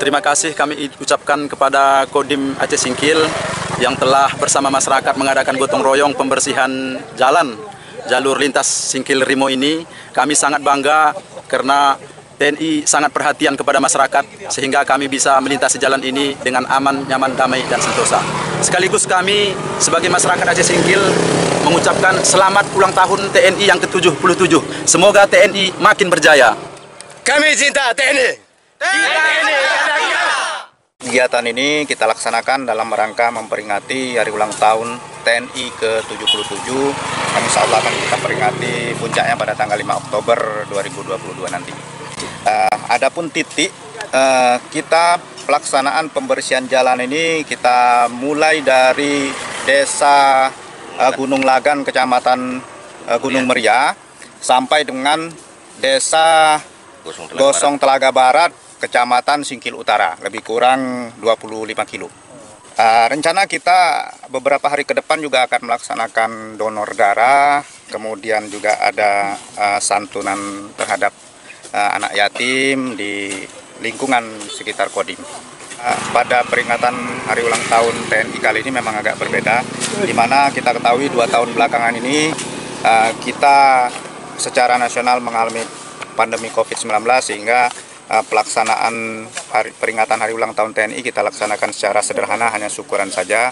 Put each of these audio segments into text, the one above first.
Terima kasih kami ucapkan kepada Kodim Aceh Singkil yang telah bersama masyarakat mengadakan gotong royong pembersihan jalan jalur lintas Singkil Rimo ini. Kami sangat bangga karena TNI sangat perhatian kepada masyarakat sehingga kami bisa melintasi jalan ini dengan aman, nyaman, damai, dan sentosa. Sekaligus kami sebagai masyarakat Aceh Singkil mengucapkan selamat ulang tahun TNI yang ke-77. Semoga TNI makin berjaya. Kami cinta TNI. Kegiatan ini kita laksanakan dalam rangka memperingati hari ulang tahun TNI ke-77 yang insya Allah akan kita peringati puncaknya pada tanggal 5 Oktober 2022 nanti. Adapun titik kita pelaksanaan pembersihan jalan ini kita mulai dari Desa Gunung Lagan, Kecamatan Gunung Meriah sampai dengan Desa Gosong Telaga Barat, Kecamatan Singkil Utara, lebih kurang 25 kilo. Rencana kita beberapa hari ke depan juga akan melaksanakan donor darah, kemudian juga ada santunan terhadap anak yatim di lingkungan sekitar Kodim. Pada peringatan hari ulang tahun TNI kali ini memang agak berbeda, di mana kita ketahui 2 tahun belakangan ini kita secara nasional mengalami pandemi COVID-19 sehingga pelaksanaan peringatan hari ulang tahun TNI kita laksanakan secara sederhana, hanya syukuran saja.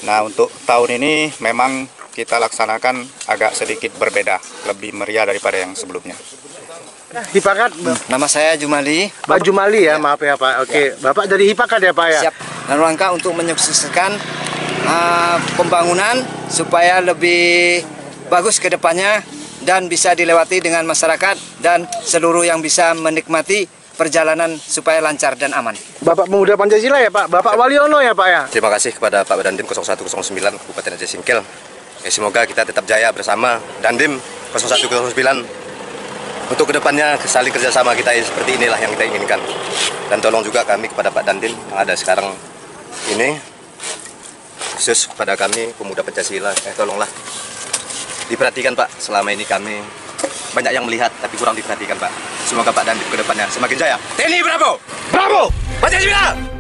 Nah, untuk tahun ini memang kita laksanakan agak sedikit berbeda, lebih meriah daripada yang sebelumnya. Hipakat, Nama saya Jumali. Pak Jumali ya, maaf ya Pak. Oke, ya. Bapak dari Hipakat ya Pak ya? Siap. Dan rangka untuk menyukseskan pembangunan supaya lebih bagus ke depannya dan bisa dilewati dengan masyarakat dan seluruh yang bisa menikmati perjalanan supaya lancar dan aman. Bapak Pemuda Pancasila ya Pak? Bapak Waliono ya Pak ya? Terima kasih kepada Pak Dandim 0109 Kabupaten Aceh Singkil. Semoga kita tetap jaya bersama Dandim 0109. Untuk kedepannya saling kerjasama kita seperti inilah yang kita inginkan. Dan tolong juga kami kepada Pak Dandim yang ada sekarang ini, khusus kepada kami Pemuda Pancasila, tolonglah diperhatikan Pak. Selama ini kami banyak yang melihat tapi kurang diperhatikan Pak. Semoga Pak Dandim kedepannya semakin jaya. TNI Bravo! Bravo! Pancasila!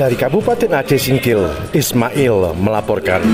Dari Kabupaten Aceh Singkil, Ismail melaporkan.